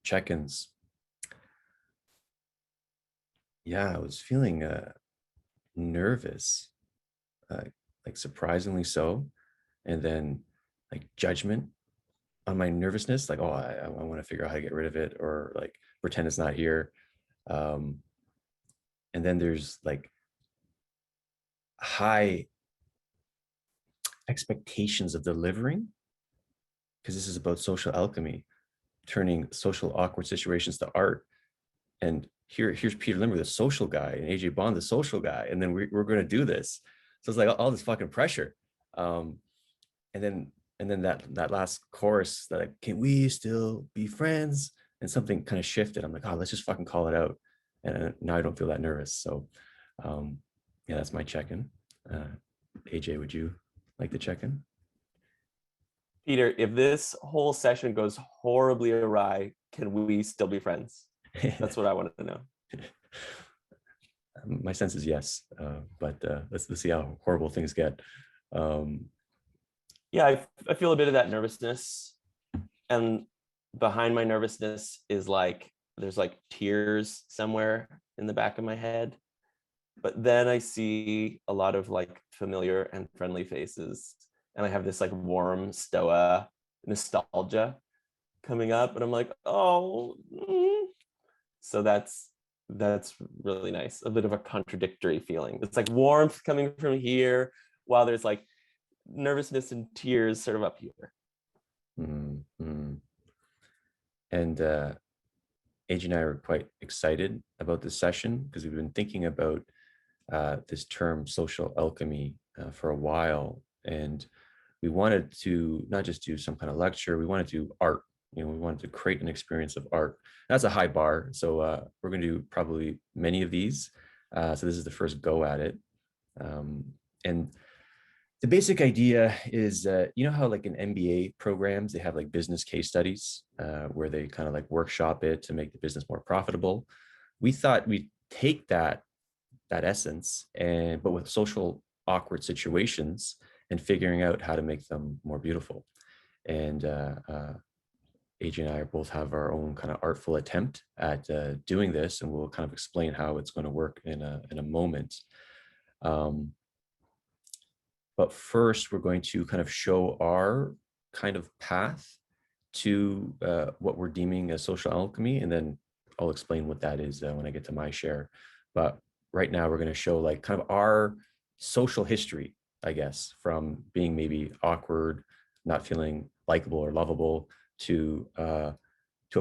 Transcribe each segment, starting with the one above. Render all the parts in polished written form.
check-ins. Yeah, I was feeling nervous, like surprisingly so, and then like judgment on my nervousness, like, oh, I want to figure out how to get rid of it, or like pretend it's not here. Um, and then there's like high expectations of delivering, because this is about social alchemy, turning social awkward situations to art. And here's Peter Limber, the social guy, and AJ Bond, the social guy, and then we're going to do this. So it's like all this fucking pressure. Um, and then that last chorus, that like, can we still be friends? And something kind of shifted. I'm like, oh, let's just fucking call it out. And now I don't feel that nervous. So yeah, that's my check-in. AJ, would you like to check in? Peter, if this whole session goes horribly awry, can we still be friends? That's what I wanted to know. My sense is yes, but let's see how horrible things get. Yeah, I feel a bit of that nervousness, and behind my nervousness is like there's like tears somewhere in the back of my head. But then I see a lot of like familiar and friendly faces, and I have this like warm Stoa nostalgia coming up, and I'm like, oh. So that's really nice. A bit of a contradictory feeling. It's like warmth coming from here, while there's like nervousness and tears sort of up here. Mm-hmm. And AJ and I are quite excited about this session because we've been thinking about this term social alchemy for a while. And we wanted to not just do some kind of lecture, we wanted to do art. We wanted to create an experience of art. That's a high bar. So we're going to do probably many of these. So this is the first go at it. And the basic idea is, you know how like in MBA programs, they have like business case studies where they kind of like workshop it to make the business more profitable. We thought we'd take that essence, but with social awkward situations and figuring out how to make them more beautiful. And AJ and I both have our own kind of artful attempt at doing this, and we'll kind of explain how it's going to work in a moment. But first, we're going to kind of show our kind of path to what we're deeming as social alchemy, and then I'll explain what that is when I get to my share. But right now, we're going to show like kind of our social history, I guess, from being maybe awkward, not feeling likable or lovable, to a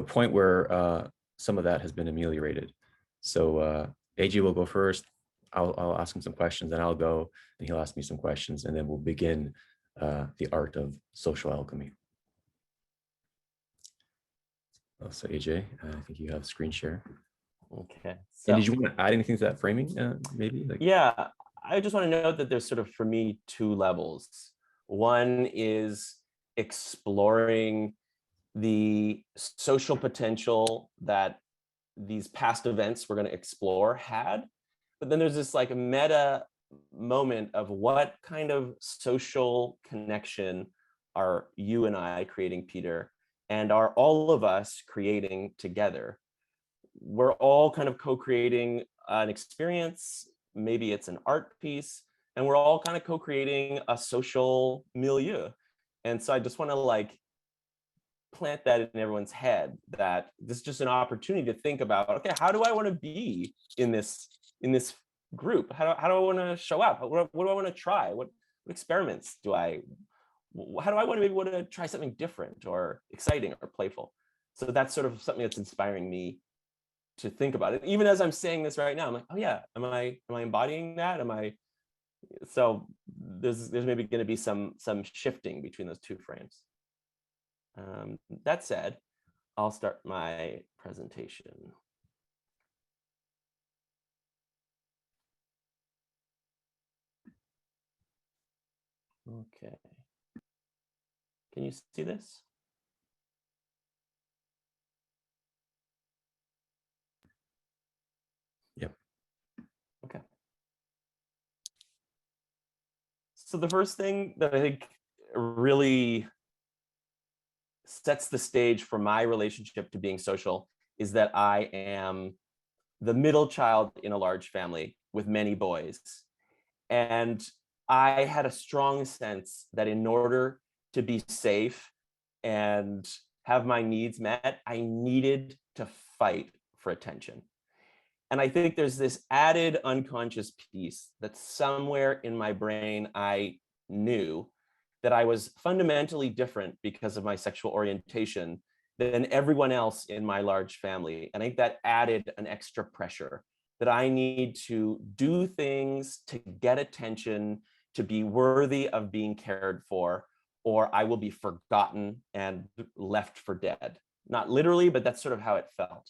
point where some of that has been ameliorated. So AJ will go first. I'll ask him some questions, and I'll go, and he'll ask me some questions, and then we'll begin the art of social alchemy. So AJ, I think you have screen share. Okay. So, and did you want to add anything to that framing, maybe? Yeah, I just want to note that there's sort of, for me, two levels. One is exploring the social potential that these past events we're going to explore had. But then there's this like meta moment of what kind of social connection are you and I creating, Peter, and are all of us creating together? We're all kind of co-creating an experience. Maybe it's an art piece, and we're all kind of co-creating a social milieu. And so I just want to like plant that in everyone's head, that this is just an opportunity to think about, okay, how do I want to be in this group? How do I want to show up? What do I want to try? What experiments do I, how do I want to maybe want to try something different or exciting or playful? So that's sort of something that's inspiring me to think about it. Even as I'm saying this right now, I'm like, oh yeah, am I embodying that? So there's maybe going to be some shifting between those two frames. That said, I'll start my presentation. Okay. Can you see this? Yep. Okay. So the first thing that I think really sets the stage for my relationship to being social is that I am the middle child in a large family with many boys. And I had a strong sense that in order to be safe and have my needs met, I needed to fight for attention. And I think there's this added unconscious piece that somewhere in my brain I knew that I was fundamentally different because of my sexual orientation than everyone else in my large family. And I think that added an extra pressure that I need to do things to get attention, to be worthy of being cared for, or I will be forgotten and left for dead. Not literally, but that's sort of how it felt.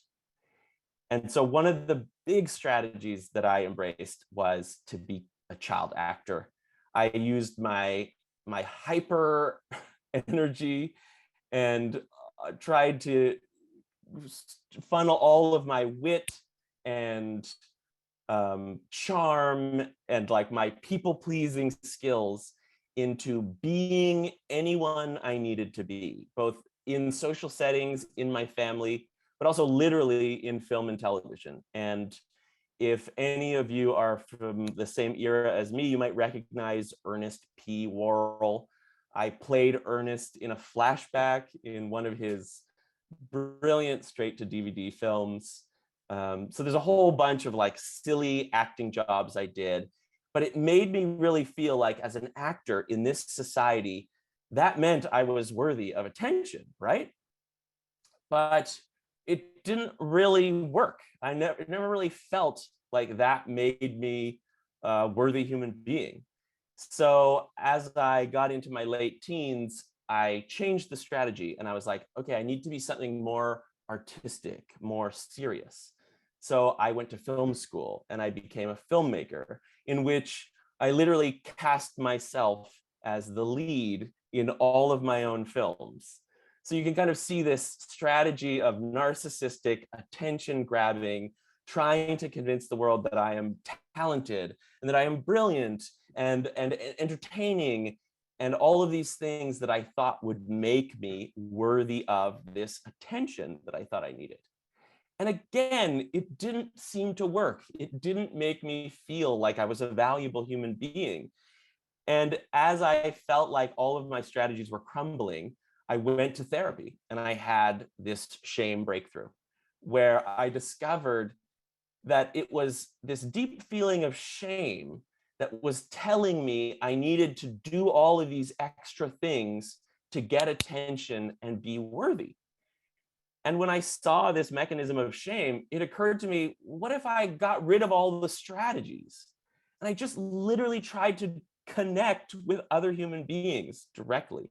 And so one of the big strategies that I embraced was to be a child actor. I used my hyper energy and tried to funnel all of my wit and charm and like my people pleasing skills into being anyone I needed to be, both in social settings, in my family, but also literally in film and television. And if any of you are from the same era as me, you might recognize Ernest P. Worrell. I played Ernest in a flashback in one of his brilliant straight to DVD films. So there's a whole bunch of like silly acting jobs I did, but it made me really feel like as an actor in this society, that meant I was worthy of attention, right? But it didn't really work. I never really felt like that made me a worthy human being. So as I got into my late teens, I changed the strategy and I was like, okay, I need to be something more artistic, more serious. So I went to film school and I became a filmmaker in which I literally cast myself as the lead in all of my own films. So you can kind of see this strategy of narcissistic attention grabbing, trying to convince the world that I am talented and that I am brilliant and entertaining and all of these things that I thought would make me worthy of this attention that I thought I needed. And again, it didn't seem to work. It didn't make me feel like I was a valuable human being. And as I felt like all of my strategies were crumbling, I went to therapy and I had this shame breakthrough where I discovered that it was this deep feeling of shame that was telling me I needed to do all of these extra things to get attention and be worthy. And when I saw this mechanism of shame, it occurred to me, what if I got rid of all the strategies? And I just literally tried to connect with other human beings directly.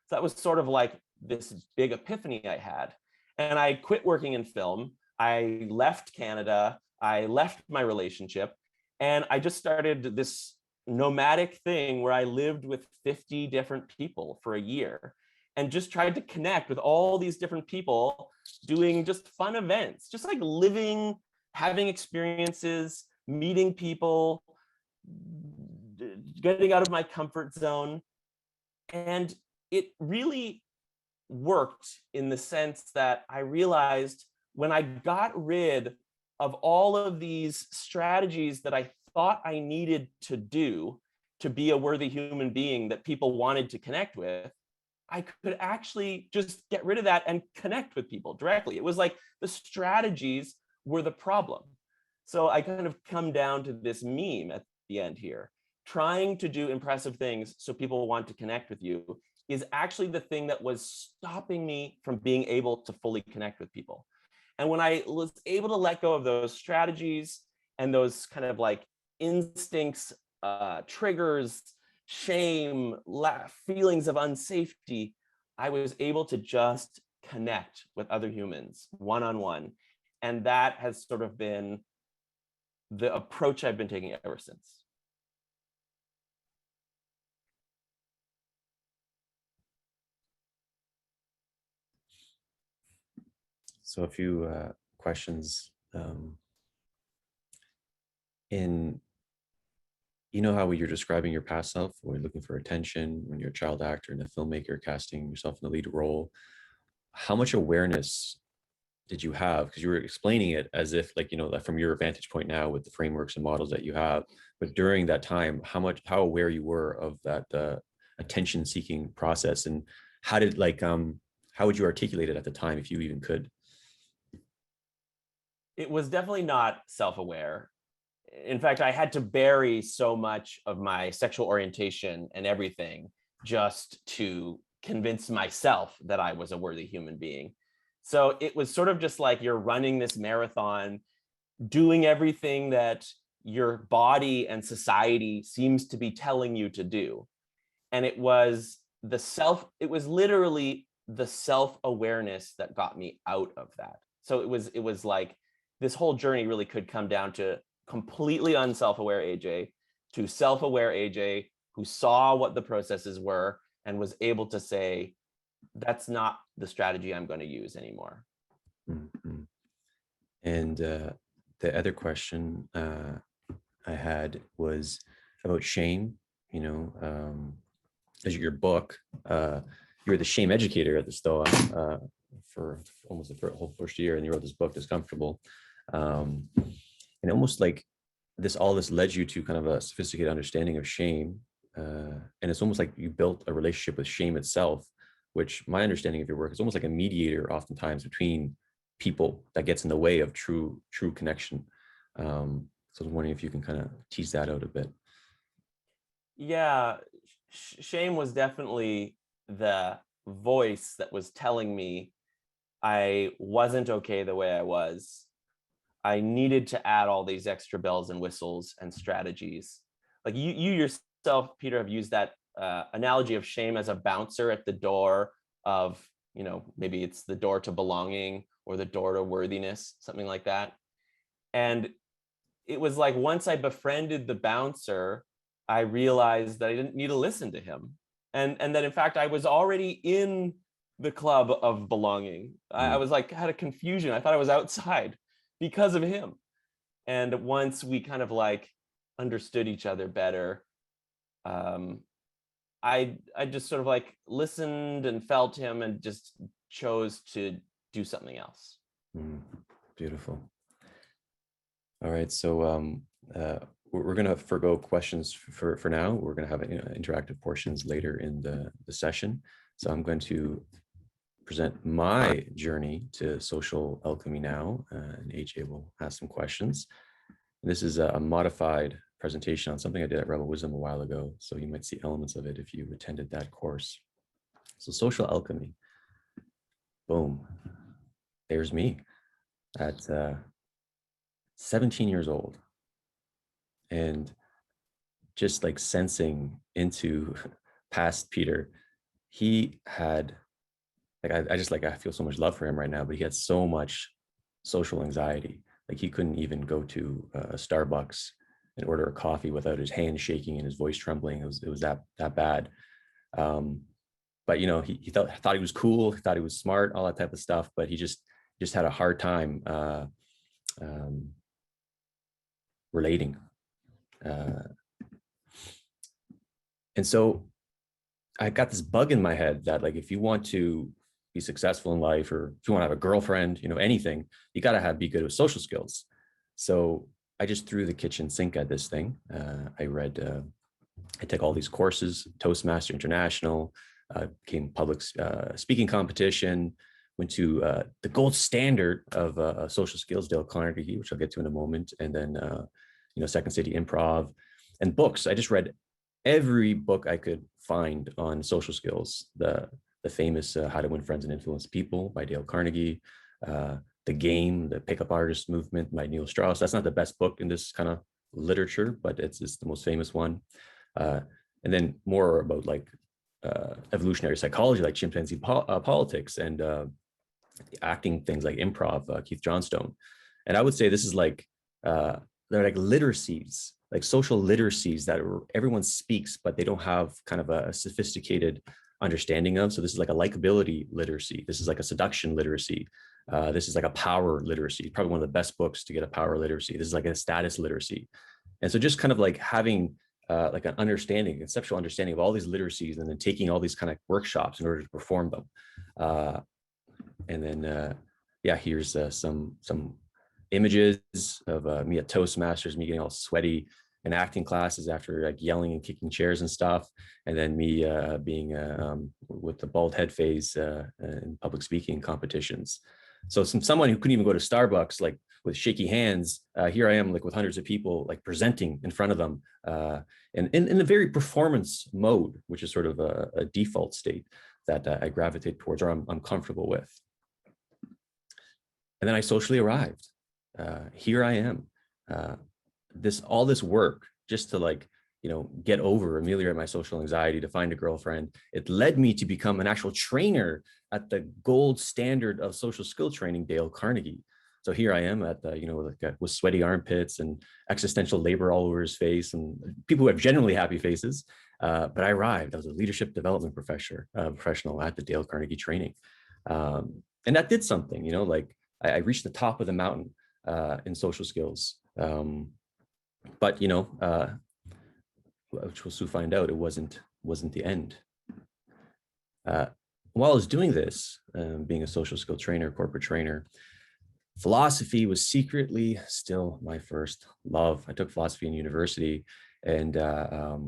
So that was sort of like this big epiphany I had. And I quit working in film. I left Canada. I left my relationship. And I just started this nomadic thing where I lived with 50 different people for a year and just tried to connect with all these different people doing just fun events, just like living, having experiences, meeting people, getting out of my comfort zone. And it really worked in the sense that I realized when I got rid of all of these strategies that I thought I needed to do to be a worthy human being that people wanted to connect with, I could actually just get rid of that and connect with people directly. It was like the strategies were the problem. So I kind of come down to this meme at the end here. Trying to do impressive things so people want to connect with you is actually the thing that was stopping me from being able to fully connect with people. And when I was able to let go of those strategies and those kind of like instincts, triggers, shame, feelings of unsafety, I was able to just connect with other humans one-on-one. And that has sort of been the approach I've been taking ever since. So a few questions. In you know how you're describing your past self, when you're looking for attention, when you're a child actor and a filmmaker casting yourself in the lead role, how much awareness did you have? Because you were explaining it as if, like, you know, like from your vantage point now with the frameworks and models that you have, but during that time, how aware you were of that attention seeking process, and how did how would you articulate it at the time, if you even could? It was definitely not self-aware. In fact, I had to bury so much of my sexual orientation and everything just to convince myself that I was a worthy human being. So it was sort of just like you're running this marathon, doing everything that your body and society seems to be telling you to do. And it was literally the self-awareness that got me out of that. So it was like this whole journey really could come down to completely unself-aware AJ to self-aware AJ who saw what the processes were and was able to say, that's not the strategy I'm going to use anymore. Mm-hmm. And the other question I had was about shame. You know, as your book, you're the shame educator at the Stoa for almost the whole first year, and you wrote this book, Discomfortable. And almost like all this led you to kind of a sophisticated understanding of shame. And it's almost like you built a relationship with shame itself, which my understanding of your work is almost like a mediator oftentimes between people that gets in the way of true connection. So I was wondering if you can kind of tease that out a bit. Yeah, shame was definitely the voice that was telling me I wasn't okay the way I was. I needed to add all these extra bells and whistles and strategies. Like you yourself, Peter, have used that analogy of shame as a bouncer at the door of, you know, maybe it's the door to belonging or the door to worthiness, something like that. And it was like once I befriended the bouncer, I realized that I didn't need to listen to him. And that in fact, I was already in the club of belonging. I was like, had a confusion. I thought I was outside because of him. And once we kind of like understood each other better, I just sort of like listened and felt him and just chose to do something else. Beautiful. All right, so we're going to forgo questions for now. We're going to have interactive portions later in the session. So I'm going to present my journey to social alchemy now, and AJ will ask some questions. And this is a modified presentation on something I did at Rebel Wisdom a while ago, so you might see elements of it if you attended that course. So social alchemy, boom, there's me at 17 years old, and just like sensing into past Peter. He had I feel so much love for him right now, but he had so much social anxiety. Like he couldn't even go to a Starbucks and order a coffee without his hand shaking and his voice trembling. It was that bad. But you know, he thought he was cool, he thought he was smart, all that type of stuff. But he just had a hard time relating. And so I got this bug in my head that, like, if you want to be successful in life, or if you want to have a girlfriend, you know, anything, you got to be good with social skills. So I just threw the kitchen sink at this thing. I took all these courses, Toastmaster International, became public speaking competition, went to the gold standard of social skills, Dale Carnegie, which I'll get to in a moment. And then, Second City Improv and books. I just read every book I could find on social skills. The famous How to Win Friends and Influence People by Dale Carnegie, The Game, the Pickup Artist Movement by Neil Strauss. That's not the best book in this kind of literature, but it's the most famous one. And then more about like evolutionary psychology, like chimpanzee politics, and acting things like improv, Keith Johnstone. And I would say this is like, they're like literacies, like social literacies that everyone speaks, but they don't have kind of a sophisticated understanding of. So this is like a likability literacy. This is like a seduction literacy. This is like a power literacy, probably one of the best books to get a power literacy. This is like a status literacy. And so just kind of like having like an understanding, conceptual understanding of all these literacies, and then taking all these kind of workshops in order to perform them. And then, yeah, here's some images of me at Toastmasters, me getting all sweaty in acting classes after like yelling and kicking chairs and stuff, and then me being with the bald head phase in public speaking competitions. So someone who couldn't even go to Starbucks, like with shaky hands, here I am, like with hundreds of people, like presenting in front of them, and in a very performance mode, which is sort of a default state that I gravitate towards, or I'm comfortable with. And then I socially arrived. Here I am. All this work just to, like, get over, ameliorate my social anxiety, to find a girlfriend. It led me to become an actual trainer at the gold standard of social skill training, Dale Carnegie. So here I am at the, like with sweaty armpits and existential labor all over his face, and people who have generally happy faces. But I arrived. I was a leadership development professional at the Dale Carnegie training. And that did something, like I reached the top of the mountain in social skills. But which we'll soon find out, it wasn't the end. While I was doing this, being a social skill trainer, corporate trainer, philosophy was secretly still my first love. I took philosophy in university, and I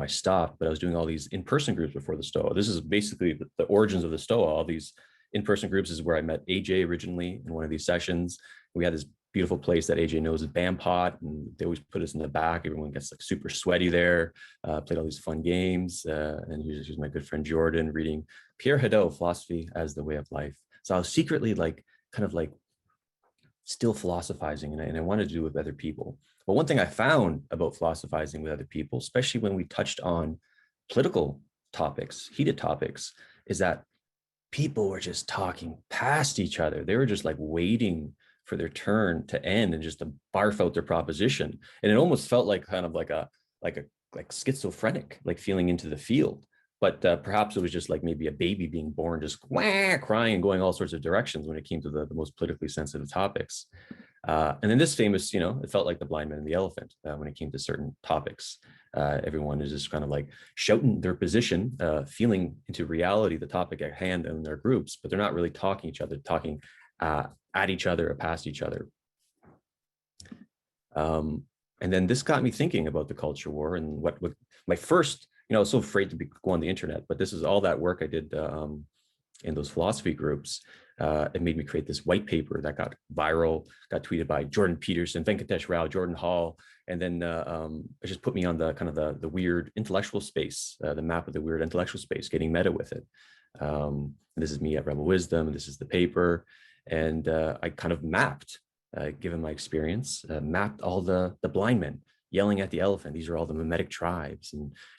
stopped, but I was doing all these in-person groups before the Stoa. This is basically the origins of the Stoa. All these in-person groups is where I met AJ originally in one of these sessions. We had this beautiful place that AJ knows, a band pot, and they always put us in the back. Everyone gets like super sweaty there. Played all these fun games, and here's my good friend Jordan reading Pierre Hadot, Philosophy as the Way of Life. So I was secretly kind of still philosophizing, and I wanted to do it with other people. But one thing I found about philosophizing with other people, especially when we touched on political topics, heated topics, is that people were just talking past each other. They were just like waiting for their turn to end and just to barf out their proposition. And it almost felt like kind of like schizophrenic, like feeling into the field. But perhaps it was just like maybe a baby being born, just crying and going all sorts of directions when it came to the most politically sensitive topics. And then this famous, it felt like the blind man and the elephant when it came to certain topics. Everyone is just kind of like shouting their position, feeling into reality, the topic at hand in their groups, but they're not really talking each other, talking at each other or past each other. And then this got me thinking about the culture war, and what my first, I was so afraid to go on the internet, but this is all that work I did in those philosophy groups. It made me create this white paper that got viral, got tweeted by Jordan Peterson, Venkatesh Rao, Jordan Hall, and then it just put me on the kind of the weird intellectual space, the map of the weird intellectual space, getting meta with it. This is me at Rebel Wisdom, and this is the paper, and I kind of mapped, given my experience, mapped all the blind men yelling at the elephant. These are all the mimetic tribes,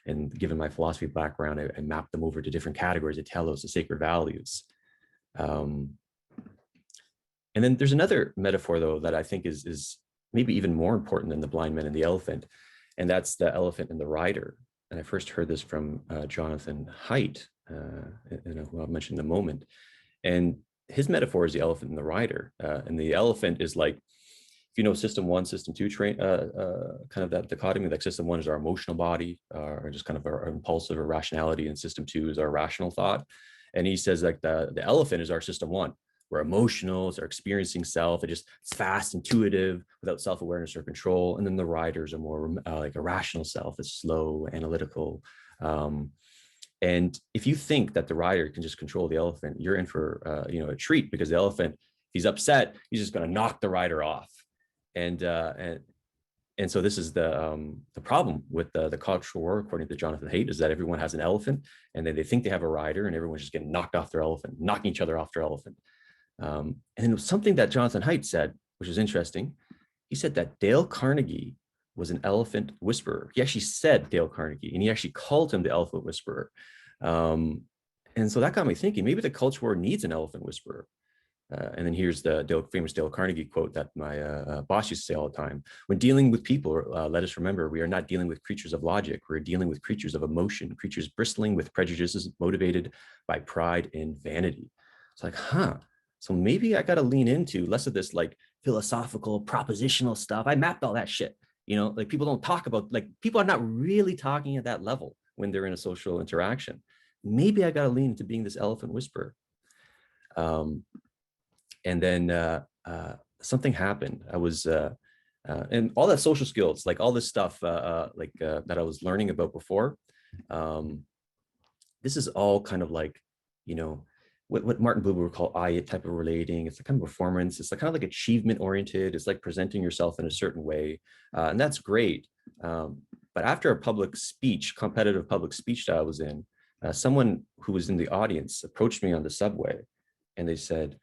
and given my philosophy background, I mapped them over to different categories, the telos, the sacred values. And then there's another metaphor, though, that I think is maybe even more important than the blind man and the elephant, and that's the elephant and the rider. And I first heard this from Jonathan Haidt, who I'll mention in a moment. And his metaphor is the elephant and the rider. And the elephant is like, if you know system 1, system 2 kind of that dichotomy, like system 1 is our emotional body, or just kind of our impulsive or rationality, and system 2 is our rational thought. And he says like the elephant is our system 1. We're emotional, it's our experiencing self. It's fast, intuitive, without self-awareness or control. And then the riders are more like a rational self. It's slow, analytical. And if you think that the rider can just control the elephant, you're in for a treat, because the elephant, if he's upset, he's just going to knock the rider off. And so this is the problem with the cultural war, according to Jonathan Haidt, is that everyone has an elephant, and then they think they have a rider, and everyone's just getting knocked off their elephant, knocking each other off their elephant. And it was something that Jonathan Haidt said, which is interesting. He said that Dale Carnegie was an elephant whisperer. He actually said Dale Carnegie, and he actually called him the elephant whisperer. And so that got me thinking, maybe the culture war needs an elephant whisperer. And then here's the famous Dale Carnegie quote that my boss used to say all the time: when dealing with people, let us remember, we are not dealing with creatures of logic. We're dealing with creatures of emotion, creatures bristling with prejudices, motivated by pride and vanity. It's like, so maybe I got to lean into less of this like philosophical, propositional stuff. I mapped all that shit. Like people don't talk about, like people are not really talking at that level when they're in a social interaction. Maybe I got to lean into being this elephant whisperer. And then something happened. I was, and all that social skills, like all this stuff, that I was learning about before. This is all kind of like, you know, what Martin Buber would call I type of relating. It's a kind of performance. It's like kind of like achievement oriented. It's like presenting yourself in a certain way, and that's great. But after a public speech, competitive public speech that I was in, someone who was in the audience approached me on the subway, and they said,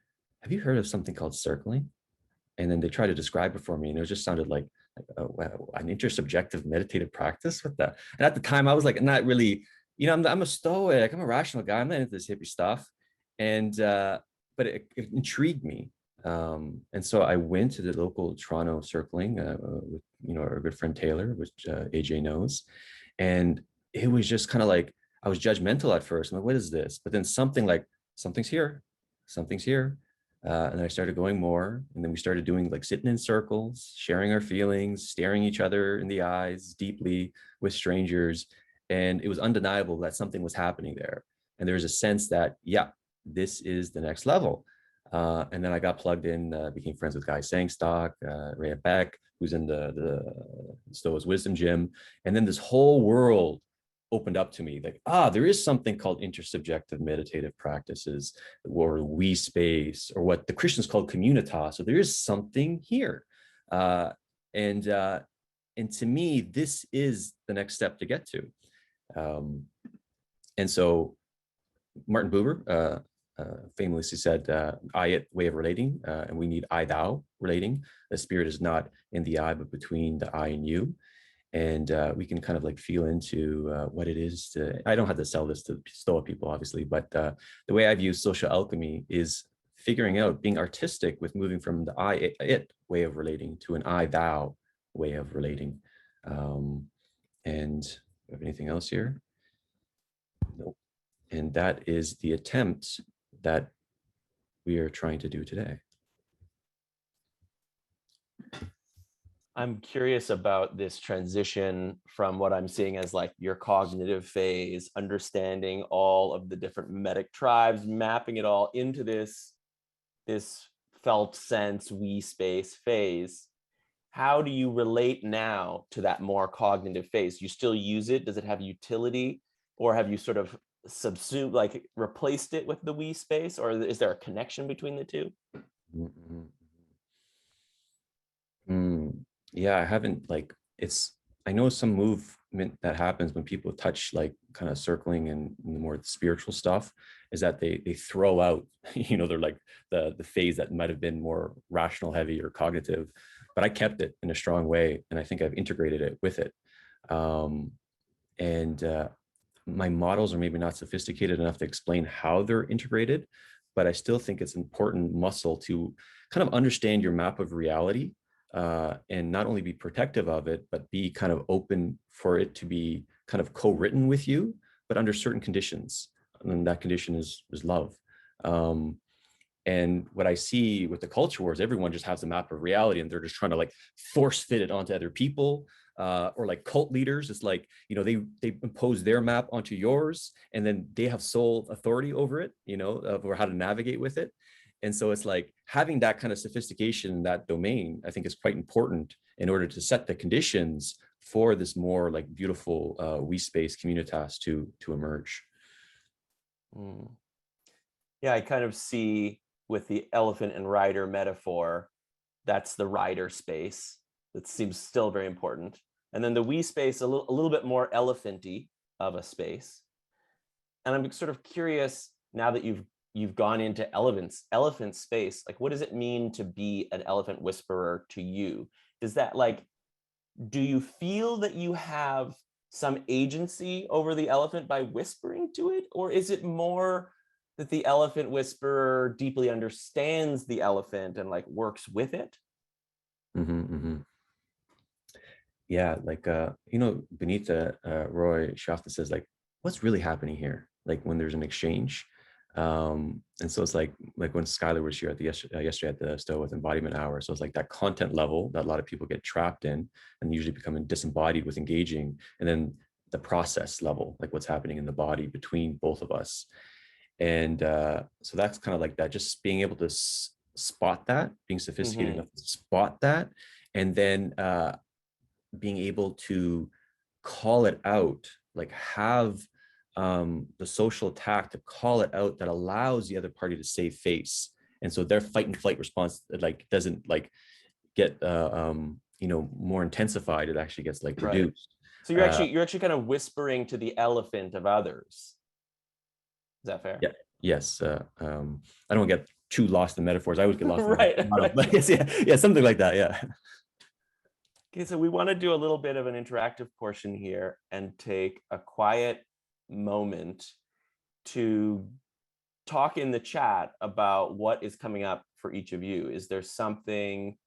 "Have you heard of something called circling?" And then they tried to describe it for me, and it just sounded like wow, an intersubjective meditative practice. What the? And at the time, I was like, not really. I'm a stoic. I'm a rational guy. I'm not into this hippie stuff. And but it intrigued me. And so I went to the local Toronto circling with our good friend Taylor, which AJ knows, and it was just kind of like I was judgmental at first. I'm like, what is this? But then something's here, something's here. And then I started going more, and then we started doing like sitting in circles, sharing our feelings, staring each other in the eyes deeply with strangers. And it was undeniable that something was happening there. And there was a sense that, yeah, this is the next level. And then I got plugged in, became friends with Guy Sangstock, Ray Beck, who's in the Stoa's Wisdom Gym. And then this whole world opened up to me, like, there is something called intersubjective meditative practices, or we space, or what the Christians call communitas. So there is something here. And to me, this is the next step to get to. And so Martin Buber famously said, I-it way of relating, and we need I-thou relating. The spirit is not in the I, but between the I and you. And we can kind of like feel into what it is to, I don't have to sell this to Stoa people, obviously, but the way I view social alchemy is figuring out, being artistic with moving from the I-it way of relating to an I-thou way of relating. And have anything else here? Nope. And that is the attempt that we are trying to do today. I'm curious about this transition from what I'm seeing as like your cognitive phase, understanding all of the different metic tribes, mapping it all into this felt sense, we space phase. How do you relate now to that more cognitive phase? You still use it? Does it have utility? Or have you sort of subsumed, like replaced it with the we space? Or is there a connection between the two? Yeah, I haven't I know some movement that happens when people touch like kind of circling and more spiritual stuff is that they throw out, they're like the phase that might have been more rational heavy or cognitive, but I kept it in a strong way. And I think I've integrated it with it. And my models are maybe not sophisticated enough to explain how they're integrated, but I still think it's important muscle to kind of understand your map of reality, and not only be protective of it, but be kind of open for it to be kind of co-written with you, but under certain conditions. And that condition is love. And what I see with the culture wars, everyone just has a map of reality and they're just trying to like force fit it onto other people. Or like cult leaders, it's like, they impose their map onto yours, and then they have sole authority over it, over how to navigate with it. And so it's like having that kind of sophistication in that domain, I think is quite important in order to set the conditions for this more like beautiful we space communitas to emerge. Yeah, I kind of see with the elephant and rider metaphor, that's the rider space. That seems still very important. And then the we space, a little bit more elephanty of a space. And I'm sort of curious, now that you've gone into elephant space, like what does it mean to be an elephant whisperer to you? Does that do you feel that you have some agency over the elephant by whispering to it? Or is it more that the elephant whisperer deeply understands the elephant and like works with it? Yeah, like Benita Roy Shafta says, like, what's really happening here? Like when there's an exchange, And so it's like when Skylar was here at the yesterday at the Stoa with embodiment hour. So it's like that content level that a lot of people get trapped in and usually becoming disembodied with engaging, and then the process level, like what's happening in the body between both of us. And so that's kind of like that, just being able to spot that, being sophisticated enough to spot that, and then being able to call it out, like have the social tact to call it out that allows the other party to save face. And so their fight and flight response like doesn't like get more intensified. It actually gets like Right. reduced. So you're actually kind of whispering to the elephant of others. Is that fair? Yeah. Yes. I don't get too lost in metaphors. I would get lost in Right, right. but yes, yeah, yeah, something like that. Yeah. Okay, so we want to do a little bit of an interactive portion here and take a quiet moment to talk in the chat about what is coming up for each of you. Is there something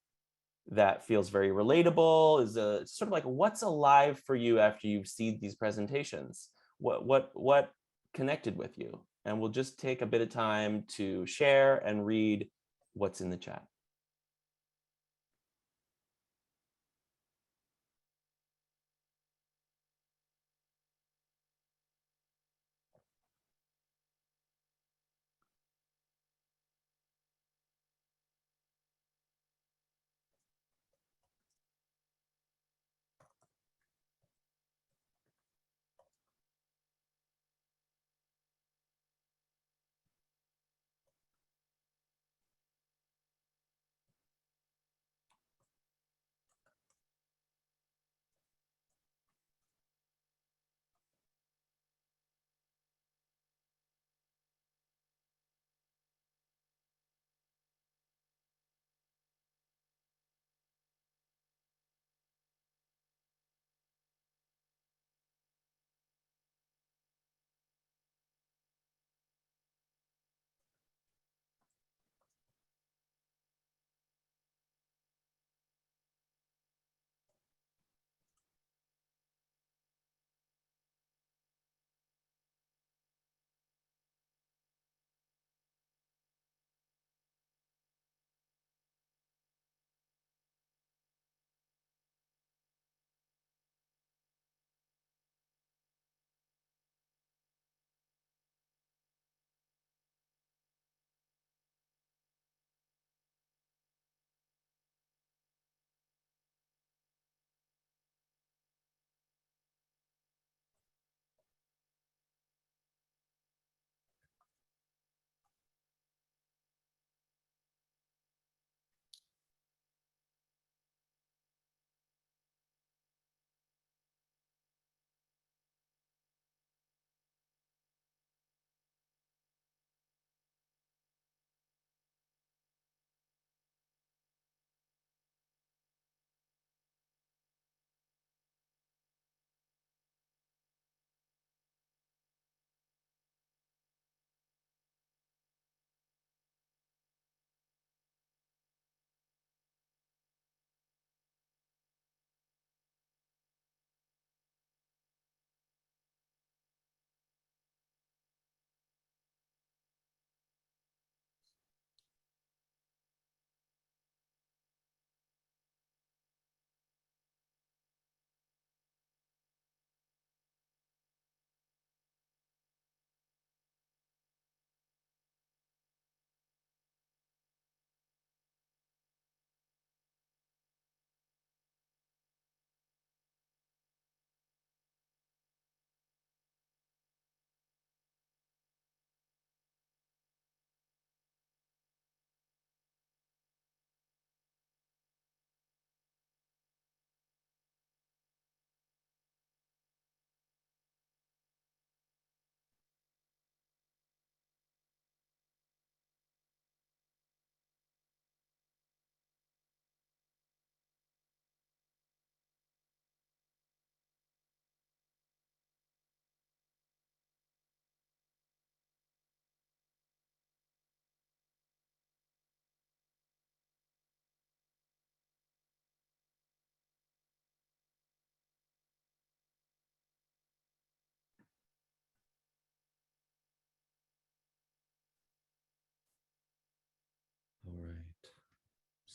that feels very relatable? Is a sort of like what's alive for you after you've seen these presentations? What connected with you? And we'll just take a bit of time to share and read what's in the chat.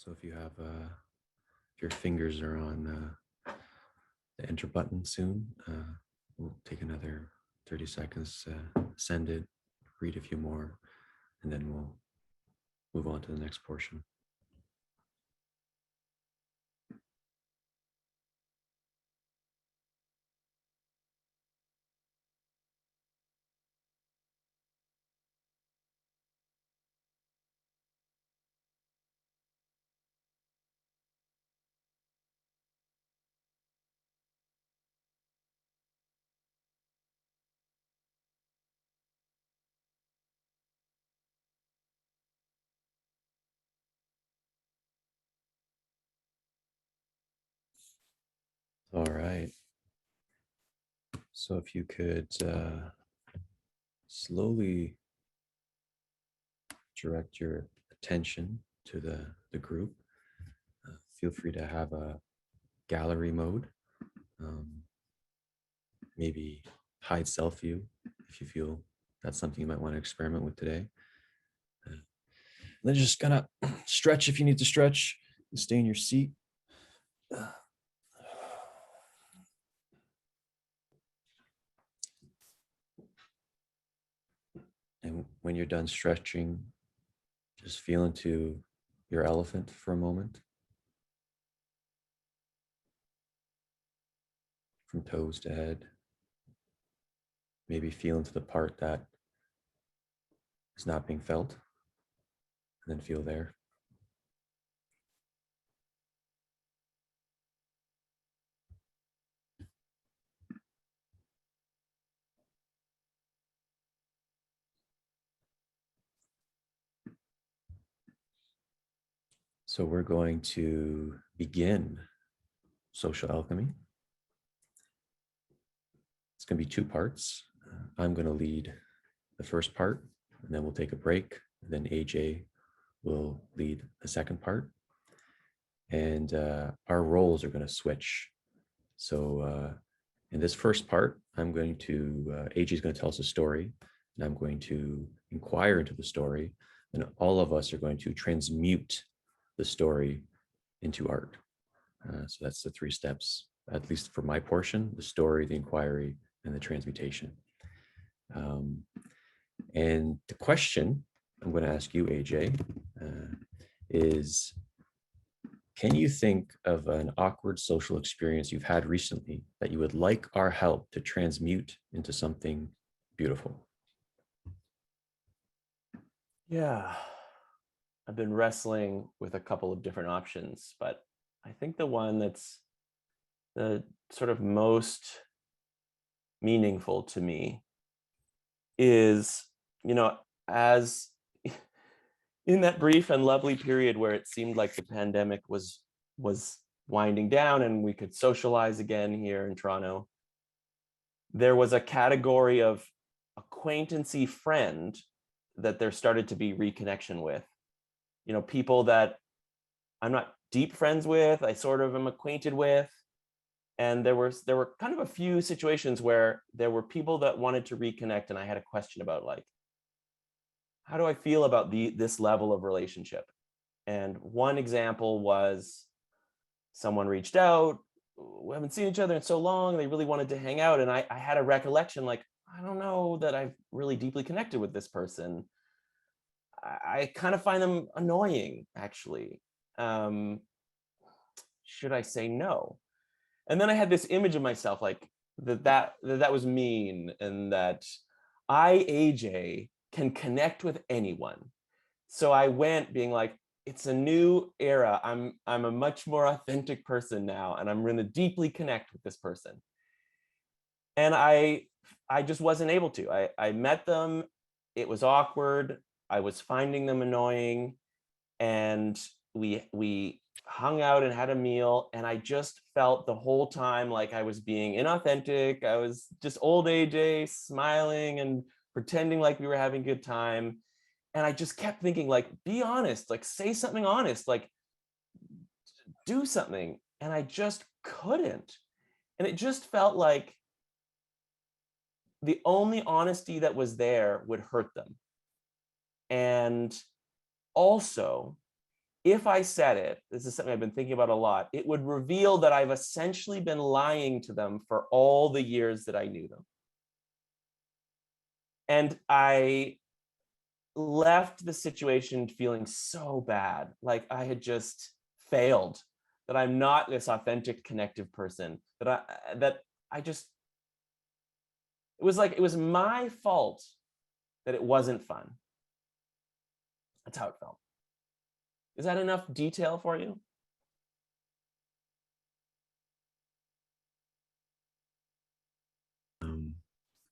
So if you have, if your fingers are on the enter button soon, we'll take another 30 seconds, send it, read a few more, and then we'll move on to the next portion. All right. So if you could slowly direct your attention to the group, feel free to have a gallery mode, maybe hide self view if you feel that's something you might want to experiment with today. Then just kind of stretch if you need to stretch, stay in your seat. And when you're done stretching, just feel into your elephant for a moment, from toes to head. Maybe feel into the part that is not being felt, and then feel there. So we're going to begin social alchemy. It's going to be two parts. I'm going to lead the first part, and then we'll take a break. And then AJ will lead the second part. And our roles are going to switch. So in this first part, AJ is going to tell us a story, and I'm going to inquire into the story, and all of us are going to transmute the story into art. So that's the three steps, at least for my portion: the story, the inquiry, and the transmutation. And the question I'm going to ask you, AJ, is, can you think of an awkward social experience you've had recently that you would like our help to transmute into something beautiful? Yeah, I've been wrestling with a couple of different options, but I think the one that's the sort of most meaningful to me is, as in that brief and lovely period where it seemed like the pandemic was winding down and we could socialize again here in Toronto, there was a category of acquaintancy friend that there started to be reconnection with. People that I'm not deep friends with, I sort of am acquainted with. And there were kind of a few situations where there were people that wanted to reconnect, and I had a question about, like, how do I feel about this level of relationship? And one example was someone reached out, we haven't seen each other in so long, they really wanted to hang out. And I had a recollection, like, I don't know that I've really deeply connected with this person. I kind of find them annoying, actually. Should I say no? And then I had this image of myself, like that was mean, and that I, AJ, can connect with anyone. So I went being like, it's a new era. I'm a much more authentic person now, and I'm going to deeply connect with this person. And I just wasn't able to. I met them. It was awkward. I was finding them annoying, and we hung out and had a meal, and I just felt the whole time like I was being inauthentic. I was just old AJ smiling and pretending like we were having a good time. And I just kept thinking, like, be honest, like, say something honest, like, do something. And I just couldn't. And it just felt like the only honesty that was there would hurt them. And also, if I said it, this is something I've been thinking about a lot, it would reveal that I've essentially been lying to them for all the years that I knew them. And I left the situation feeling so bad, like I had just failed, that I'm not this authentic, connective person, that I just, it was like, it was my fault that it wasn't fun. That's how it felt. Is that enough detail for you?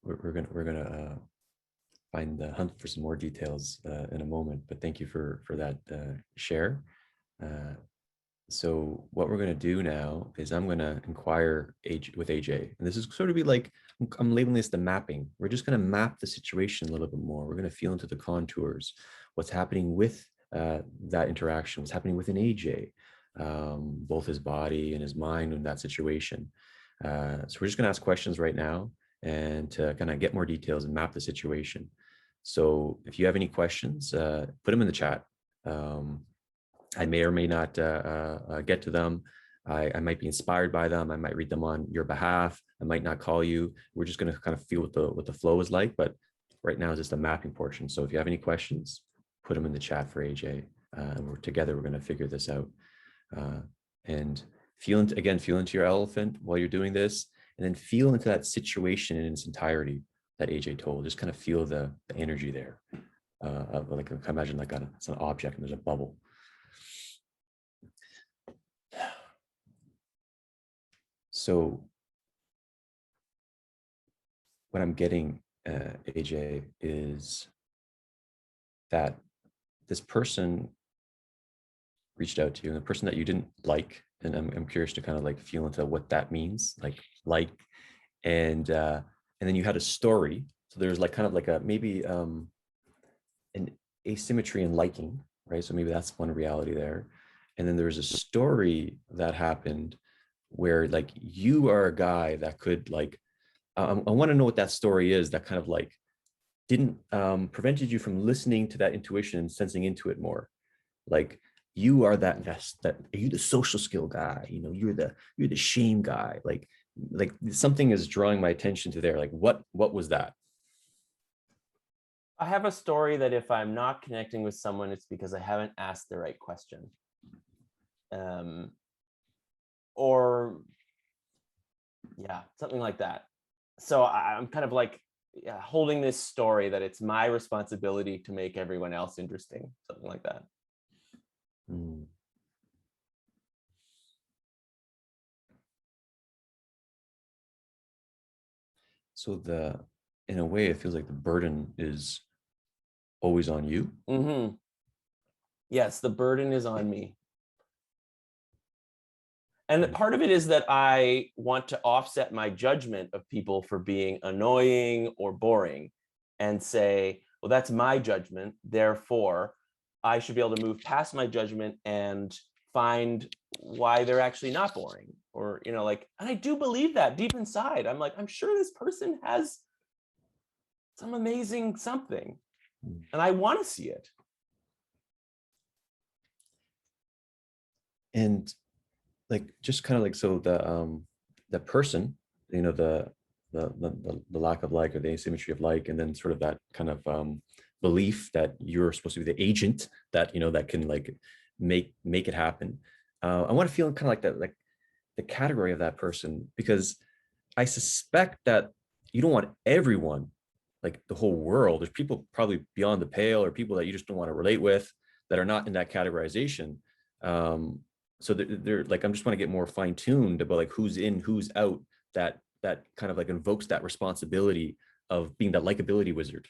We're gonna hunt for some more details in a moment, but thank you for that share. So what we're going to do now is I'm going to inquire with AJ, and this is sort of be like, I'm labeling this the mapping. We're just going to map the situation a little bit more. We're going to feel into the contours, what's happening with that interaction, what's happening within AJ, both his body and his mind in that situation. So we're just going to ask questions right now and to kind of get more details and map the situation. So if you have any questions, put them in the chat. I may or may not get to them. I might be inspired by them. I might read them on your behalf. I might not call you. We're just going to kind of feel what the flow is like. But right now is just a mapping portion. So if you have any questions, put them in the chat for AJ. And we're going to figure this out. And feel into your elephant while you're doing this, and then feel into that situation in its entirety that AJ told. Just kind of feel the energy there. Like, imagine like it's an object and there's a bubble. So what I'm getting, AJ, is that this person reached out to you, and the person that you didn't like, and I'm curious to kind of like feel into what that means, and then you had a story. So there's like kind of like a maybe an asymmetry in liking, right? So maybe that's one reality there. And then there's a story that happened where like you are a guy that could like, I want to know what that story is that kind of like didn't prevented you from listening to that intuition and sensing into it more. Like you are that are you the social skill guy? You know, you're the shame guy. Like something is drawing my attention to there. Like what was that? I have a story that if I'm not connecting with someone, it's because I haven't asked the right question. Or yeah, something like that. So I'm kind of like holding this story that it's my responsibility to make everyone else interesting, something like that. Mm. So in a way, it feels like the burden is always on you. Mm-hmm. Yes, the burden is on me. And part of it is that I want to offset my judgment of people for being annoying or boring and say, well, that's my judgment. Therefore, I should be able to move past my judgment and find why they're actually not boring. Or, you know, like, and I do believe that deep inside. I'm like, I'm sure this person has some amazing something and I want to see it. And like just kind of like, so the person, you know, the lack of like, or the asymmetry of like, and then sort of that kind of belief that you're supposed to be the agent that, you know, that can like make it happen. I want to feel kind of like that, like the category of that person, because I suspect that you don't want everyone, like the whole world. There's people probably beyond the pale, or people that you just don't want to relate with that are not in that categorization. So they're like, I'm just want to get more fine tuned about like who's in, who's out, that kind of like invokes that responsibility of being that likability wizard.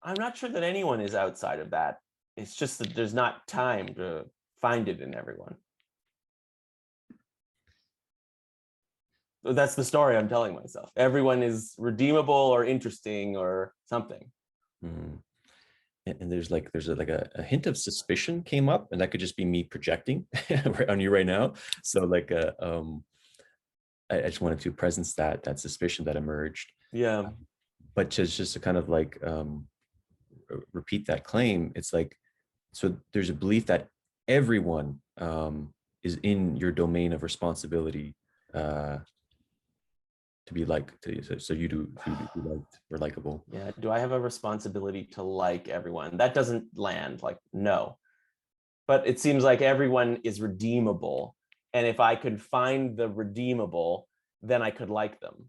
I'm not sure that anyone is outside of that. It's just that there's not time to find it in everyone. That's the story I'm telling myself. Everyone is redeemable or interesting or something. Mm. And there's a hint of suspicion came up, and that could just be me projecting on you right now. So like I just wanted to presence that suspicion that emerged. Yeah. But just to kind of like repeat that claim, it's like, so there's a belief that everyone is in your domain of responsibility to be like, so you do be liked or likable. Yeah. Do I have a responsibility to like everyone? That doesn't land. Like, no. But it seems like everyone is redeemable. And if I could find the redeemable, then I could like them.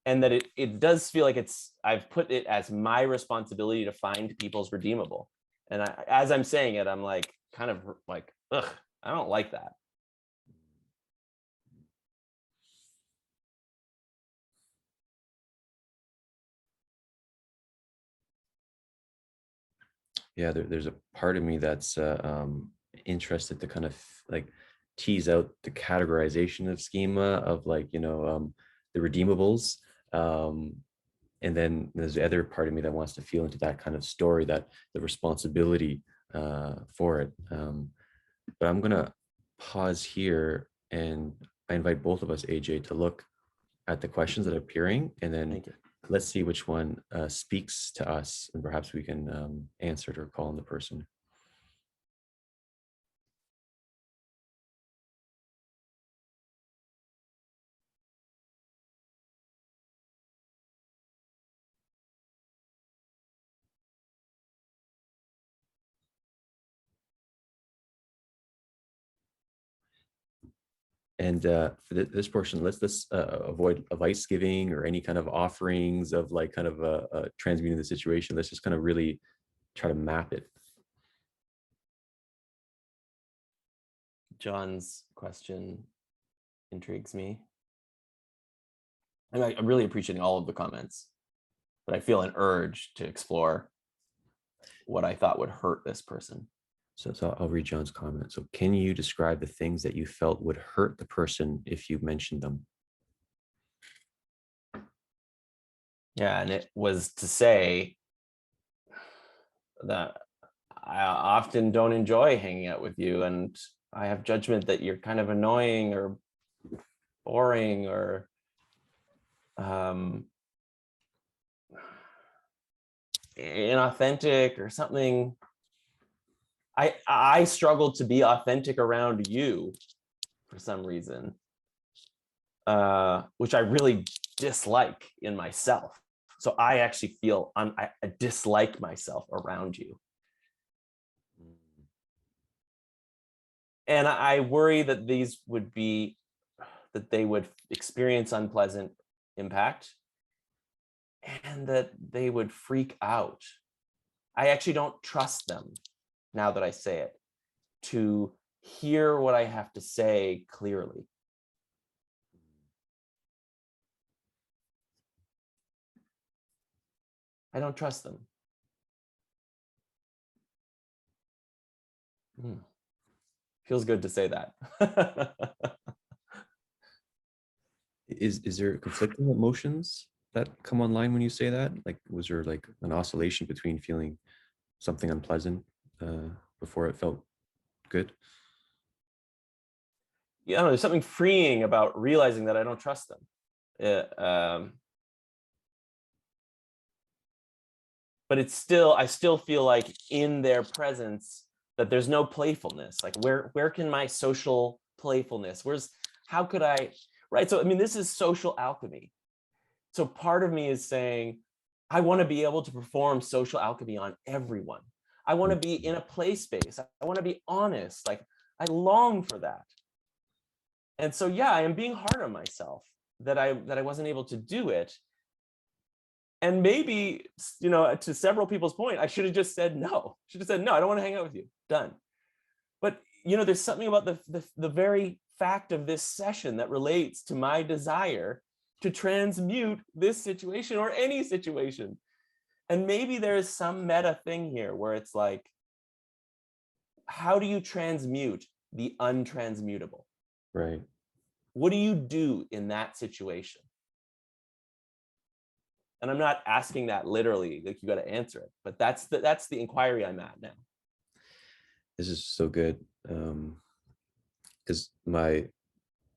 And that it does feel like I've put it as my responsibility to find people's redeemable. And as I'm saying it, I'm like, kind of like, ugh, I don't like that. Yeah, there's a part of me that's interested to kind of like tease out the categorization of schema of like, the redeemables. And then there's the other part of me that wants to feel into that kind of story, that the responsibility for it. But I'm gonna pause here, and I invite both of us, AJ, to look at the questions that are appearing, and then Thank you. let's see which one speaks to us, and perhaps we can answer it or call on the person. And for this portion, let's avoid advice giving or any kind of offerings of like kind of transmuting the situation. Let's just kind of really try to map it. John's question intrigues me. I'm really appreciating all of the comments, but I feel an urge to explore what I thought would hurt this person. So I'll read John's comment. So can you describe the things that you felt would hurt the person if you mentioned them? Yeah, and it was to say that I often don't enjoy hanging out with you, and I have judgment that you're kind of annoying or boring or inauthentic or something. I struggle to be authentic around you for some reason, which I really dislike in myself. So I actually feel I dislike myself around you. And I worry that they would experience unpleasant impact and that they would freak out. I actually don't trust them, now that I say it, to hear what I have to say clearly. I don't trust them. Feels good to say that. Is there conflicting emotions that come online when you say that? Like, was there like an oscillation between feeling something unpleasant before it felt good? Yeah, there's something freeing about realizing that I don't trust them. But I still feel like in their presence that there's no playfulness. Like where can my social playfulness? How could I, right? So, I mean, this is social alchemy. So part of me is saying, I want to be able to perform social alchemy on everyone. I want to be in a play space. I want to be honest. Like I long for that. And so, yeah, I am being hard on myself that I wasn't able to do it. And maybe, to several people's point, I should have just said no. Should have said, no, I don't want to hang out with you. Done. But, there's something about the very fact of this session that relates to my desire to transmute this situation or any situation. And maybe there is some meta thing here where it's like, how do you transmute the untransmutable? Right. What do you do in that situation? And I'm not asking that literally, like you got to answer it, but that's the inquiry I'm at now. This is so good. Because my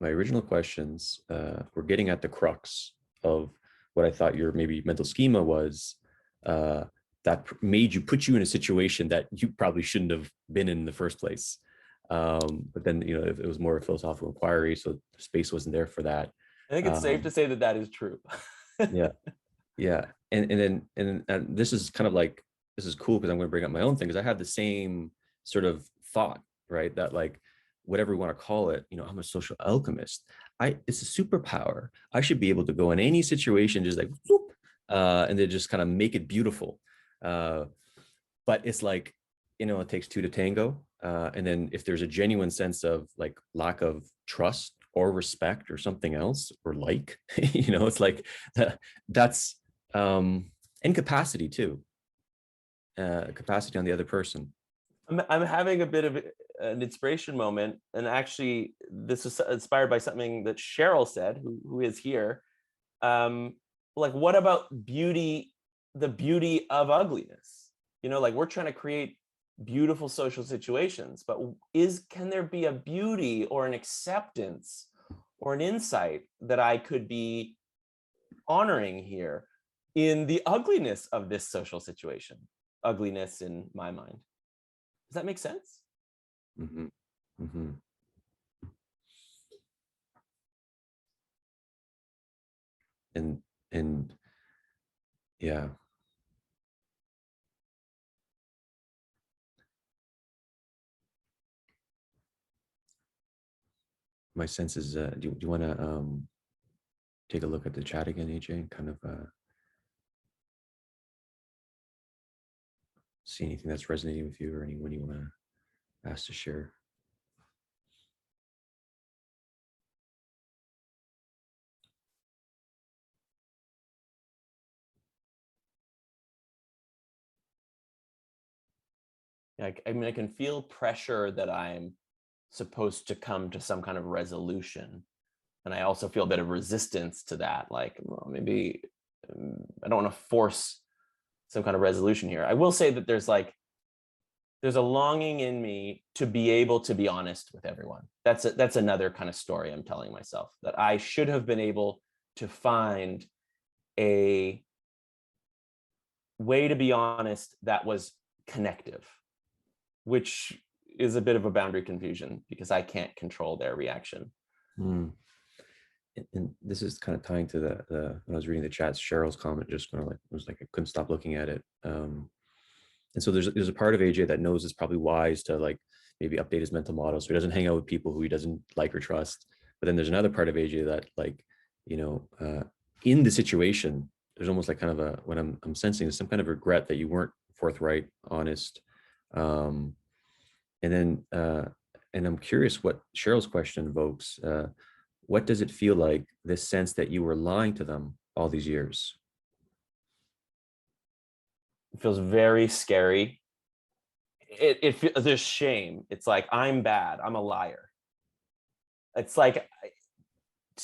original questions were getting at the crux of what I thought your maybe mental schema was, that made you put you in a situation that you probably shouldn't have been in the first place. But then, you know, it was more a philosophical inquiry, so space wasn't there for that. I think it's safe to say that that is true. Yeah, yeah, and this is kind of like, this is cool because I'm going to bring up my own thing, because I have the same sort of thought, right? That like, whatever we want to call it, you know, I'm a social alchemist. It's a superpower. I should be able to go in any situation, just like whoop, and then just kind of make it beautiful. But it's like, you know, it takes two to tango. And then if there's a genuine sense of like lack of trust or respect or something else, or like, you know, it's like that's incapacity too, capacity on the other person. I'm having a bit of an inspiration moment, and actually this was inspired by something that Cheryl said, who is here. Like, what about beauty, the beauty of ugliness? You know, like, we're trying to create beautiful social situations, but can there be a beauty or an acceptance or an insight that I could be honoring here in the ugliness of this social situation? Ugliness in my mind. Does that make sense? Mm-hmm. Mm-hmm. And yeah, my sense is, do you want to take a look at the chat again, AJ, and kind of see anything that's resonating with you, or anyone you want to ask to share? I mean, I can feel pressure that I'm supposed to come to some kind of resolution. And I also feel a bit of resistance to that. Like, well, maybe I don't want to force some kind of resolution here. I will say that there's a longing in me to be able to be honest with everyone. That's another kind of story I'm telling myself, that I should have been able to find a way to be honest that was connective, which is a bit of a boundary confusion because I can't control their reaction. Mm. And this is kind of tying to the when I was reading the chats, Cheryl's comment just kind of like was like, I couldn't stop looking at it. And so there's a part of AJ that knows it's probably wise to like maybe update his mental model so he doesn't hang out with people who he doesn't like or trust. But then there's another part of AJ that, like, you know, in the situation, there's almost like kind of a, what I'm sensing is some kind of regret that you weren't forthright, honest. Um, and then and I'm curious what Cheryl's question evokes. What does it feel like, this sense that you were lying to them all these years? It feels very scary. There's shame. It's like, I'm bad. I'm a liar. It's like,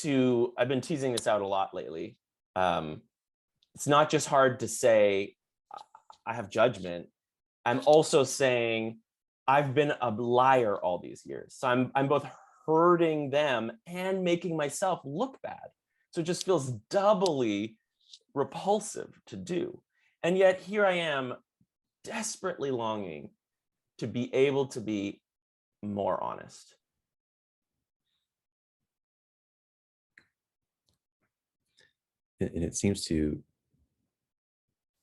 I've been teasing this out a lot lately. It's not just hard to say I have judgment. I'm also saying I've been a liar all these years. So I'm both hurting them and making myself look bad. So it just feels doubly repulsive to do. And yet here I am, desperately longing to be able to be more honest. And it seems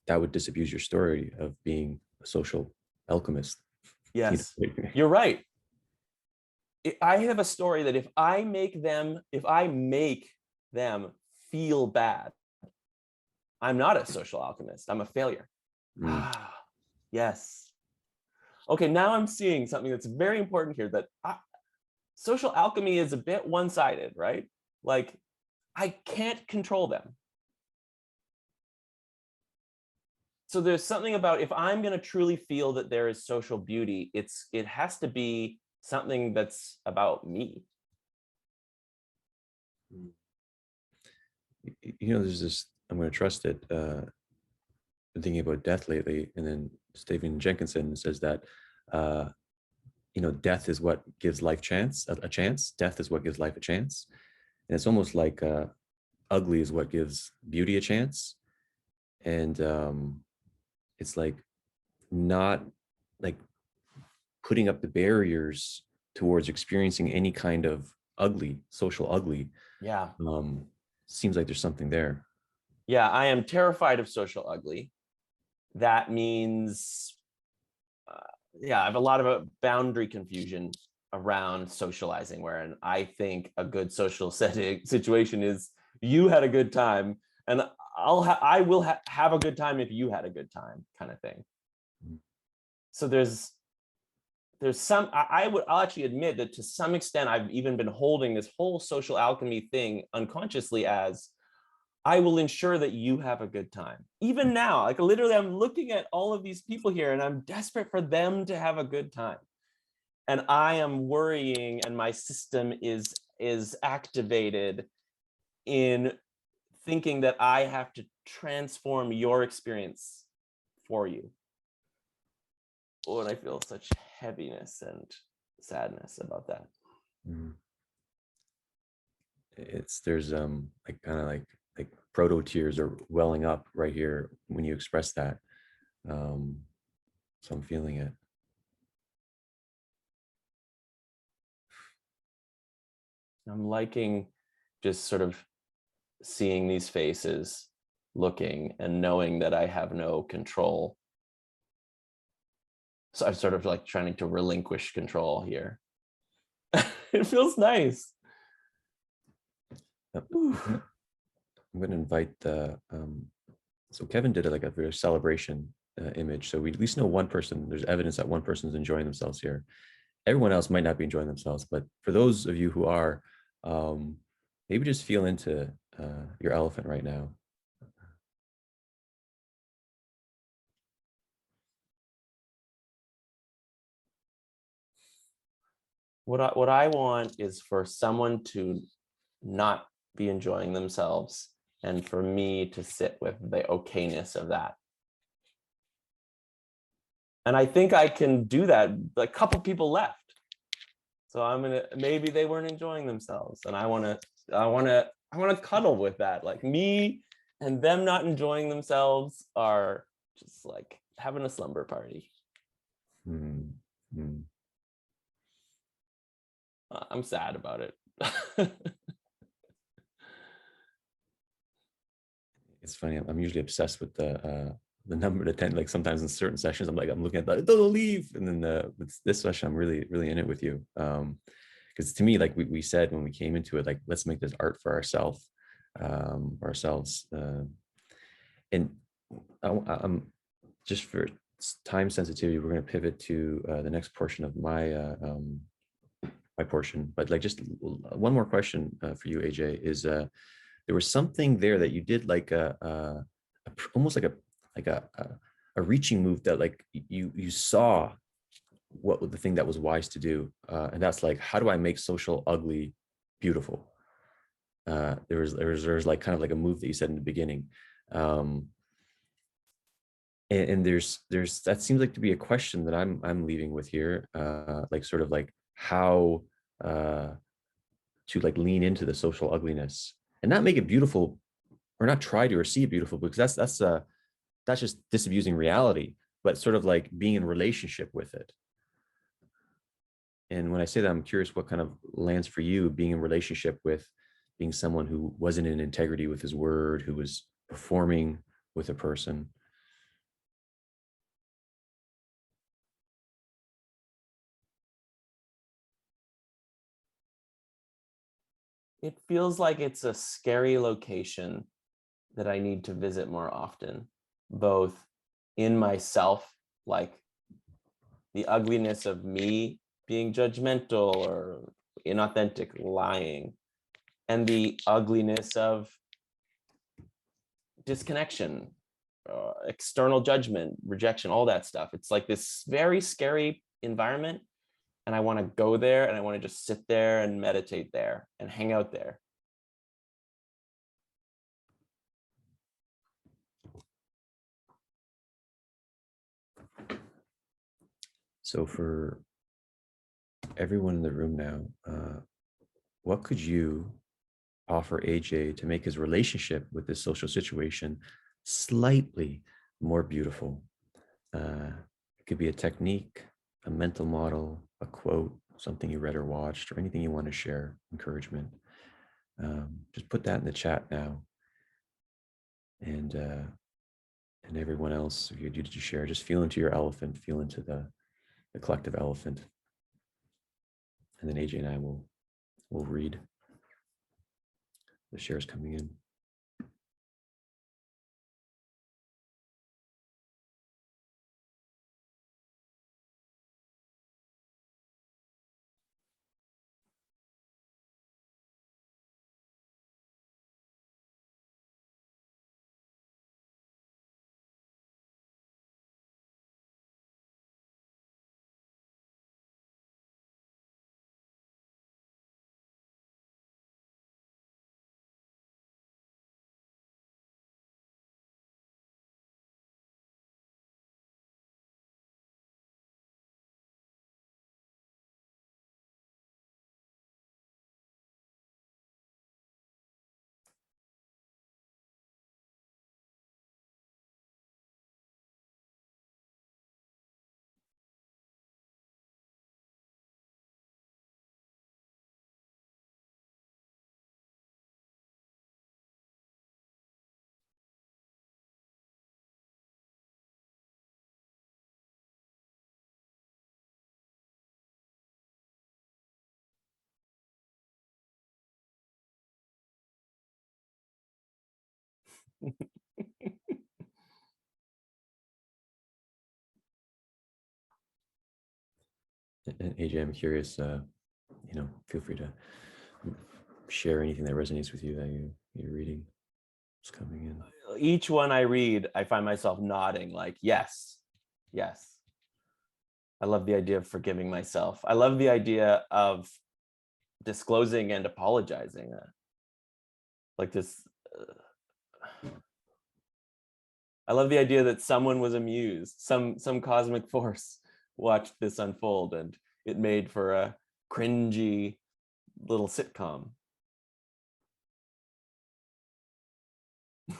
that would disabuse your story of being a social alchemist. Yes, you know? you're right. I have a story that if I make them feel bad, I'm not a social alchemist. I'm a failure. Mm. Yes. Okay, now I'm seeing something that's very important here, that social alchemy is a bit one-sided, right? Like, I can't control them. So there's something about, if I'm going to truly feel that there is social beauty, it has to be something that's about me. You know, there's this, I'm going to trust it. Been thinking about death lately, and then Stephen Jenkinson says that, you know, death is what gives life a chance. Death is what gives life a chance. And it's almost like ugly is what gives beauty a chance. And it's like not like putting up the barriers towards experiencing any kind of ugly, social ugly. Yeah. Um, seems like there's something there. Yeah, I am terrified of social ugly. That means, yeah, I have a lot of boundary confusion around socializing, wherein I think a good social situation is you had a good time, and I will have a good time if you had a good time, kind of thing. So there's some, I'll actually admit that to some extent I've even been holding this whole social alchemy thing unconsciously as I will ensure that you have a good time. Even now, like literally I'm looking at all of these people here and I'm desperate for them to have a good time. And I am worrying, and my system is activated in thinking that I have to transform your experience for you. Oh, and I feel such heaviness and sadness about that. Mm. It's there's like kind of like proto tears are welling up right here when you express that. So I'm feeling it. I'm liking just sort of seeing these faces, looking and knowing that I have no control. So I'm sort of like trying to relinquish control here. It feels nice. I'm going to invite the so Kevin did like a very celebration image, so we at least know one person, there's evidence that one person's enjoying themselves here. Everyone else might not be enjoying themselves, but for those of you who are, maybe just feel into your elephant right now. What I want is for someone to not be enjoying themselves and for me to sit with the okayness of that. And I think I can do that. A couple people left. So I'm gonna, maybe they weren't enjoying themselves. And I wanna cuddle with that. Like me and them not enjoying themselves are just like having a slumber party. Mm-hmm. I'm sad about it. It's funny. I'm usually obsessed with the number to 10. Like sometimes in certain sessions, I'm like, I'm looking at that, don't leave. And then with this session, I'm really in it with you. Because to me, like we said when we came into it, like let's make this art for ourselves. And I'm just for time sensitivity, we're going to pivot to the next portion of my portion. But like just one more question for you, AJ, is there was something there that you did like almost like a reaching move that like you saw what the thing that was wise to do, and that's like, how do I make social ugly beautiful? There was like kind of like a move that you said in the beginning, um, and there's that seems like to be a question that I'm leaving with here, like sort of like how to like lean into the social ugliness and not make it beautiful, or not try to or see it beautiful, because that's just disabusing reality, but sort of like being in relationship with it. And when I say that, I'm curious what kind of lands for you being in relationship with being someone who wasn't in integrity with his word, who was performing with a person. It feels like it's a scary location that I need to visit more often, both in myself, like the ugliness of me being judgmental or inauthentic, lying, and the ugliness of disconnection, external judgment, rejection, all that stuff. It's like this very scary environment. And I want to go there and I want to just sit there and meditate there and hang out there. So for everyone in the room now, what could you offer AJ to make his relationship with this social situation slightly more beautiful? It could be a technique, a mental model, a quote, something you read or watched, or anything you want to share, encouragement. Just put that in the chat now. And everyone else, if you to share, just feel into your elephant, feel into the collective elephant. And then AJ and I will read the shares coming in. And AJ, I'm curious, feel free to share anything that resonates with you that you're reading. It's coming in. Each one I read, I find myself nodding like, yes, yes. I love the idea of forgiving myself. I love the idea of disclosing and apologizing. Like this, I love the idea that someone was amused, some cosmic force watched this unfold, and it made for a cringy little sitcom.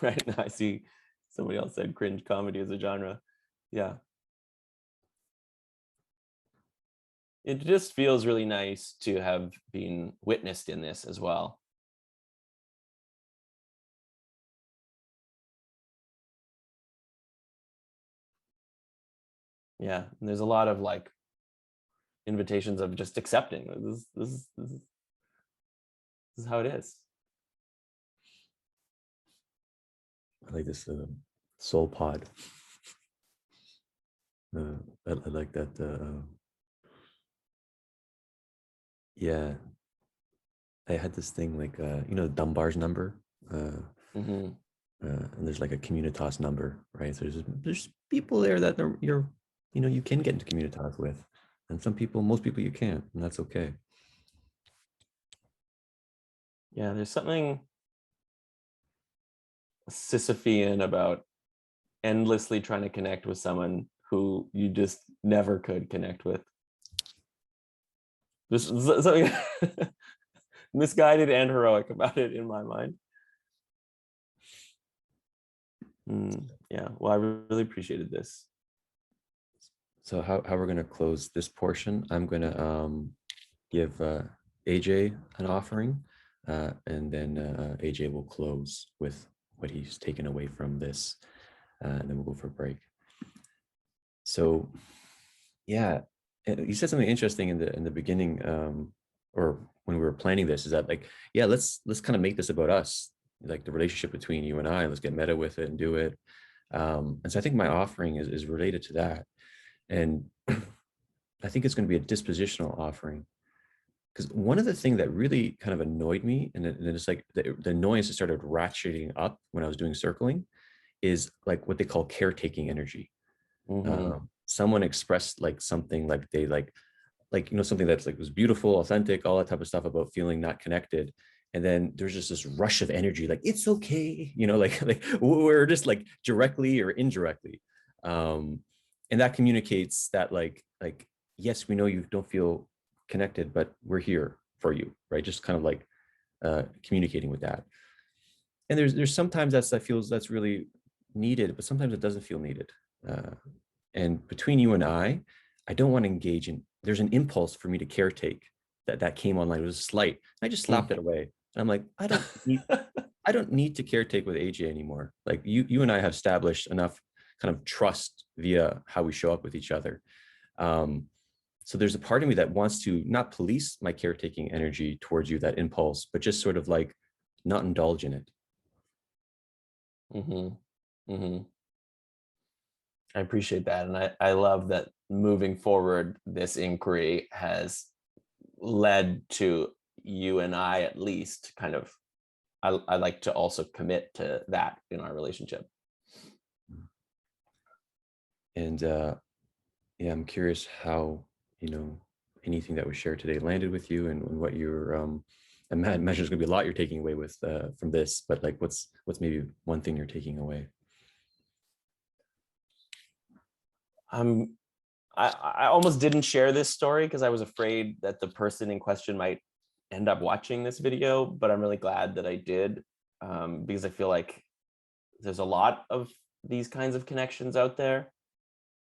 Right now I see somebody else said cringe comedy as a genre. Yeah. It just feels really nice to have been witnessed in this as well. Yeah, and there's a lot of like invitations of just accepting this is how it is. I like this soul pod. I like that. Yeah, I had this thing like Dunbar's number, Mm-hmm. and there's like a communitas number, right? So there's people there that you can get into communitas with, and most people you can't, and that's okay. Yeah, there's something Sisyphean about endlessly trying to connect with someone who you just never could connect with. There's something misguided and heroic about it in my mind. Yeah, well, I really appreciated this. So how we're going to close this portion, I'm going to give AJ an offering, and then AJ will close with what he's taken away from this, and then we'll go for a break. So, yeah, you said something interesting in the beginning, or when we were planning this, is that like, yeah, let's kind of make this about us, like the relationship between you and I. Let's get meta with it and do it. And so I think my offering is related to that, and I think it's going to be a dispositional offering. Because one of the things that really kind of annoyed me, and it's like the annoyance that started ratcheting up when I was doing circling, is like what they call caretaking energy. Mm-hmm. Someone expressed like something like they something that's like was beautiful, authentic, all that type of stuff about feeling not connected. And then there's just this rush of energy, like it's okay, like we're just like directly or indirectly. And that communicates that like yes, we know you don't feel connected, but we're here for you, right? Just kind of like communicating with that. And there's sometimes that feels that's really needed, but sometimes it doesn't feel needed. And between you and I don't want to engage in, there's an impulse for me to caretake that came online. It was slight. I just slapped it away. And I'm like, I don't need to caretake with AJ anymore. Like you and I have established enough kind of trust via how we show up with each other. So there's a part of me that wants to not police my caretaking energy towards you, that impulse, but just sort of like not indulge in it. Mm-hmm. Mm-hmm. I appreciate that. And I love that moving forward, this inquiry has led to you and I, at least, kind of, I like to also commit to that in our relationship. And yeah, I'm curious how, anything that was shared today landed with you, and what your I imagine there's gonna be a lot you're taking away with from this, but like what's maybe one thing you're taking away? I almost didn't share this story because I was afraid that the person in question might end up watching this video, but I'm really glad that I did, because I feel like there's a lot of these kinds of connections out there,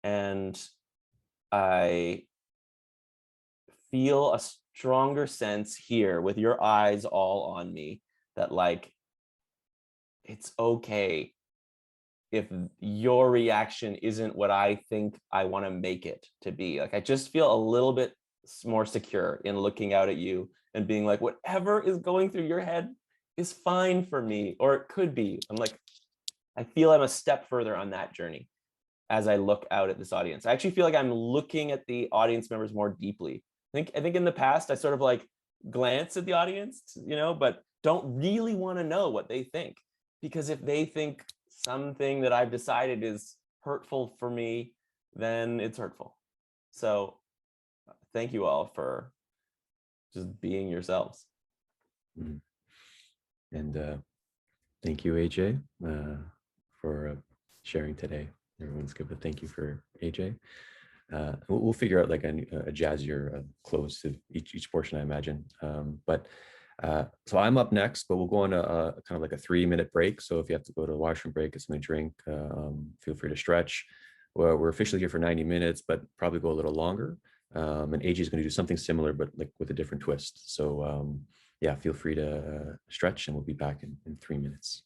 and I feel a stronger sense here with your eyes all on me that, like, it's okay if your reaction isn't what I think I want to make it to be. Like, I just feel a little bit more secure in looking out at you and being like, whatever is going through your head is fine for me, or it could be. I'm like, I feel I'm a step further on that journey as I look out at this audience. I actually feel like I'm looking at the audience members more deeply. I think in the past I sort of like glance at the audience, but don't really want to know what they think, because if they think something that I've decided is hurtful for me, then it's hurtful. So thank you all for just being yourselves. Mm. And thank you, AJ, for sharing today. Everyone's good, but thank you for AJ. We'll figure out like a jazzier close to each portion, I imagine. So I'm up next, but we'll go on a kind of like a 3-minute break. So if you have to go to the washroom break, get something to drink, feel free to stretch. Well, we're officially here for 90 minutes, but probably go a little longer. And AJ is going to do something similar, but like with a different twist. So yeah, feel free to stretch, and we'll be back in 3 minutes.